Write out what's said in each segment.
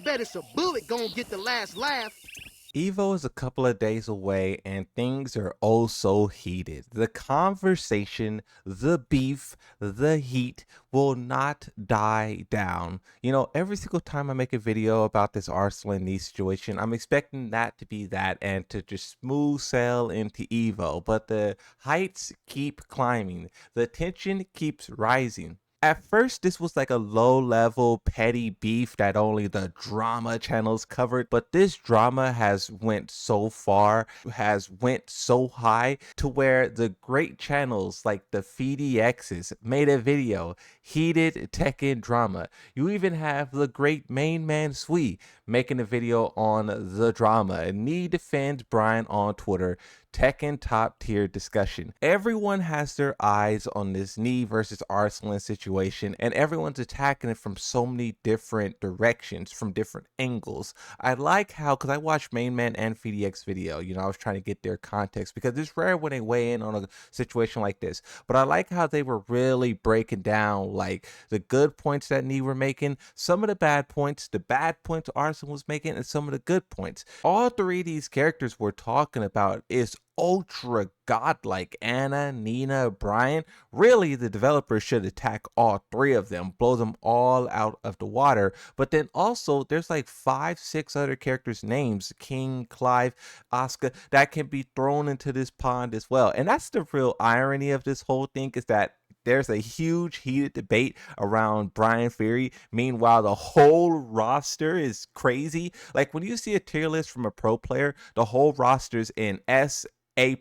bet it's a bullet gonna get the last laugh. Evo is a couple of days away and things are oh so heated. The conversation, the beef, the heat will not die down. You know, every single time I make a video about this Arslan knee situation, I'm expecting that to be that and to just smooth sail into Evo. But the heights keep climbing, the tension keeps rising. At first, this was like a low-level petty beef that only the drama channels covered, but this drama has went so far, has went so high to where the great channels like the FT10s made a video, heated Tekken drama. You even have the great main man Sui making a video on the drama, and Knee defends Brian on Twitter. Tekken top tier discussion. Everyone has their eyes on this Knee versus Arslan situation, and everyone's attacking it from so many different directions, from different angles. I like how, because I watched Main Man and FDX video, you know, I was trying to get their context because it's rare when they weigh in on a situation like this. But I like how they were really breaking down like the good points that Knee were making, some of the bad points Arslan was making, and some of the good points. All three of these characters we're talking about is ultra godlike. Anna, Nina, Brian. Really, the developers should attack all three of them, blow them all out of the water. But then also, there's like 5-6 other characters' names, King, Clive, Oscar, that can be thrown into this pond as well. And that's the real irony of this whole thing, is that there's a huge heated debate around Brian Fury. Meanwhile, the whole roster is crazy. Like when you see a tier list from a pro player, the whole roster's in S, A+,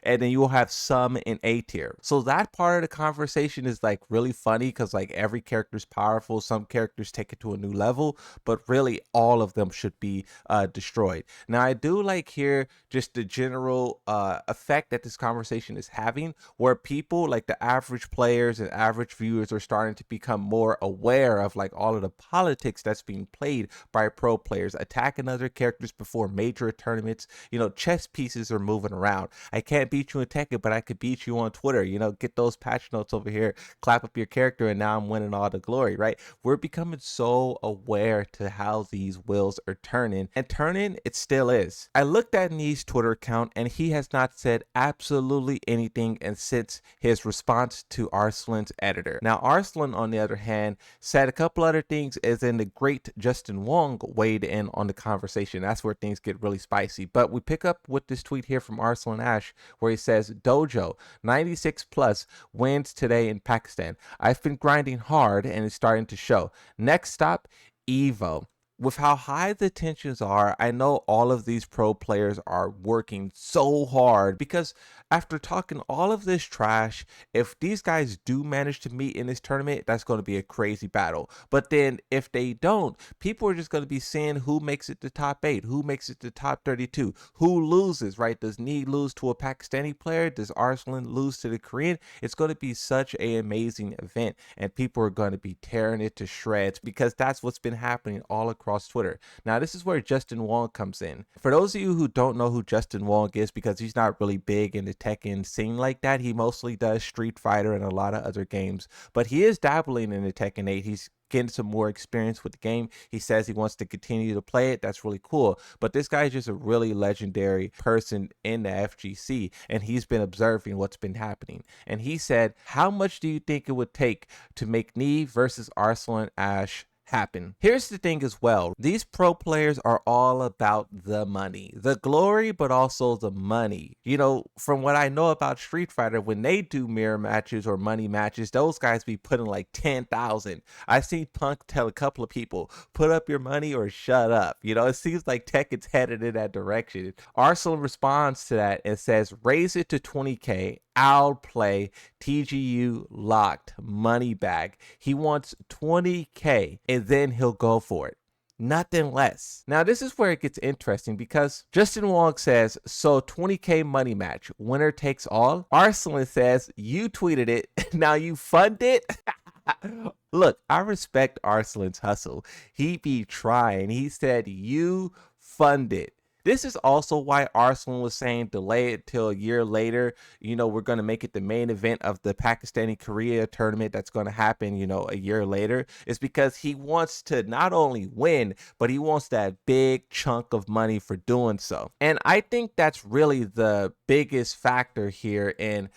and then you'll have some in A tier. So that part of the conversation is like really funny because like every character's powerful. Some characters take it to a new level, but really all of them should be destroyed. Now I do like here just the general effect that this conversation is having, where people like the average players and average viewers are starting to become more aware of like all of the politics that's being played by pro players, attacking other characters before major tournaments. You know, chess pieces are moving around. I can't beat you in Tekken, but I could beat you on Twitter. You know, get those patch notes over here, clap up your character, and now I'm winning all the glory, right? We're becoming so aware to how these wheels are turning, and turning it still is. I looked at Knee's Twitter account, and he has not said absolutely anything and since his response to Arslan's editor. Now, Arslan, on the other hand, said a couple other things, as in the great Justin Wong weighed in on the conversation. That's where things get really spicy. But we pick up with this tweet here from Arslan Ash, where he says, Dojo 96 plus wins today in Pakistan. I've been grinding hard and it's starting to show. Next stop, Evo. With how high the tensions are, I know all of these pro players are working so hard, because after talking all of this trash, if these guys do manage to meet in this tournament, that's going to be a crazy battle. But then if they don't, people are just going to be seeing who makes it to top 8, who makes it to top 32, who loses, right? Does Knee lose to a Pakistani player? Does Arslan lose to the Korean? It's going to be such an amazing event, and people are going to be tearing it to shreds, because that's what's been happening all across Twitter. Now, this is where Justin Wong comes in. For those of you who don't know who Justin Wong is, because he's not really big in the Tekken scene like that, he mostly does Street Fighter and a lot of other games, but he is dabbling in the Tekken 8. He's getting some more experience with the game. He says he wants to continue to play it. That's really cool. But this guy is just a really legendary person in the FGC, and he's been observing what's been happening. And he said, how much do you think it would take to make Knee versus Arslan Ash happen? Here's the thing as well. These pro players are all about the money, the glory, but also the money. You know, from what I know about Street Fighter, when they do mirror matches or money matches, those guys be putting like 10,000. I seen Punk tell a couple of people, put up your money or shut up. You know, it seems like Tekken's headed in that direction. Arslan responds to that and says, raise it to 20K. I'll play. TGU locked. Money bag. He wants 20K and then he'll go for it. Nothing less. Now, this is where it gets interesting, because Justin Wong says, so 20K money match, winner takes all. Arslan says, you tweeted it, now you fund it. Look, I respect Arslan's hustle. He be trying. He said, you fund it. This is also why Arslan was saying delay it till a year later. We're going to make it the main event of the Pakistani Korea tournament that's going to happen, a year later. It's because he wants to not only win, but he wants that big chunk of money for doing so. And I think that's really the biggest factor here in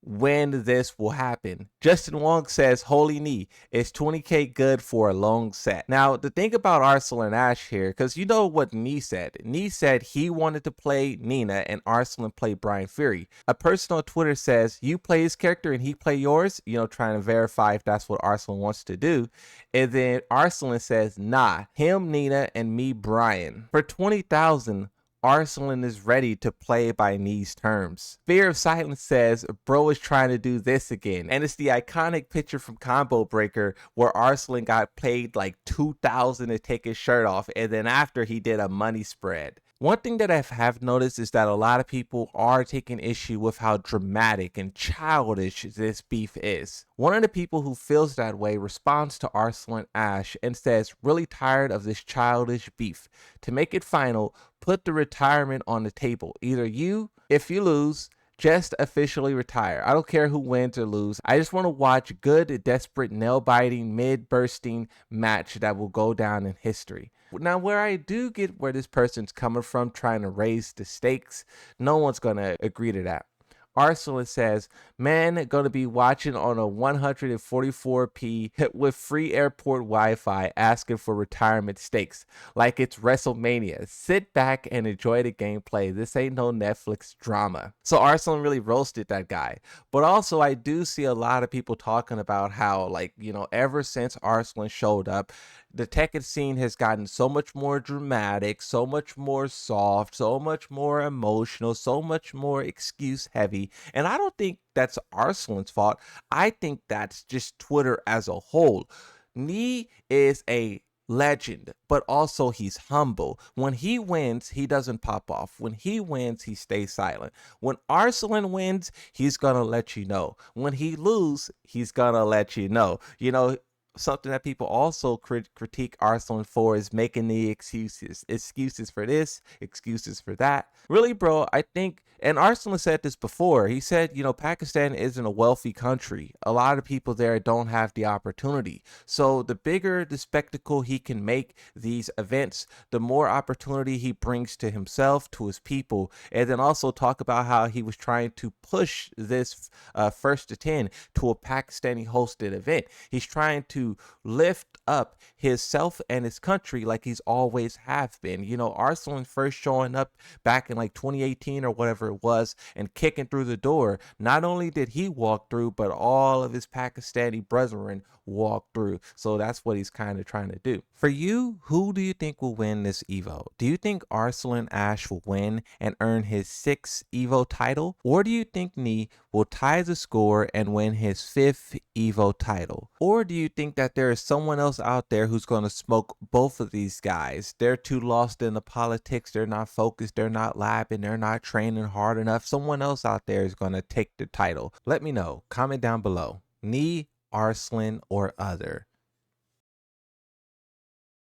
when this will happen. Justin Wong says, holy knee, is 20K good for a long set? Now, the thing about Arslan Ash here, because you know what Nee said. Nee said he wanted to play Nina and Arslan played Brian Fury. A person on Twitter says, you play his character and he play yours, trying to verify if that's what Arslan wants to do. And then Arslan says, nah, him, Nina, and me, Brian. For 20,000, Arslan is ready to play by Nee's terms. Fear of Silence says, bro is trying to do this again. And it's the iconic picture from Combo Breaker where Arslan got paid like 2,000 to take his shirt off, and then after he did a money spread. One thing that I have noticed is that a lot of people are taking issue with how dramatic and childish this beef is. One of the people who feels that way responds to Arslan Ash and says, really tired of this childish beef. To make it final, put the retirement on the table. Either you, if you lose, just officially retire. I don't care who wins or lose. I just want to watch a good, desperate, nail-biting, mid-bursting match that will go down in history. Now, where I do get where this person's coming from trying to raise the stakes, no one's going to agree to that. Arslan says, man, gonna be watching on a 144p with free airport Wi-Fi asking for retirement stakes like it's WrestleMania. Sit back and enjoy the gameplay. This ain't no Netflix drama. So Arslan really roasted that guy. But also I do see a lot of people talking about how, ever since Arslan showed up, the Tekken scene has gotten so much more dramatic, so much more soft, so much more emotional, so much more excuse heavy. And I don't think that's Arslan's fault. I think that's just Twitter as a whole. Nee is a legend, but also he's humble. When he wins, he doesn't pop off. When he wins, he stays silent. When Arslan wins, he's gonna let you know. When he loses, he's gonna let you know. Something that people also critique Arslan for is making the excuses for this, excuses for that. Really, bro, I think, and Arslan said this before, he said, Pakistan isn't a wealthy country. A lot of people there don't have the opportunity. So the bigger the spectacle he can make these events, the more opportunity he brings to himself, to his people. And then also talk about how he was trying to push this first to 10 to a Pakistani hosted event. He's trying to lift up himself and his country like he's always have been. Arslan first showing up back in like 2018 or whatever it was and kicking through the door. Not only did he walk through, but all of his Pakistani brethren walked through. So that's what he's kind of trying to do. For you, who do you think will win this Evo? Do you think Arslan Ash will win and earn his 6th Evo title? Or do you think Nee will tie the score and win his 5th Evo title? Or do you think that there is someone else out there who's going to smoke both of these guys? They're too lost in the politics, they're not focused, they're not labbing, they're not training hard enough. Someone else out there is going to take the title. Let me know. Comment down below. Nee, Arslan, or other.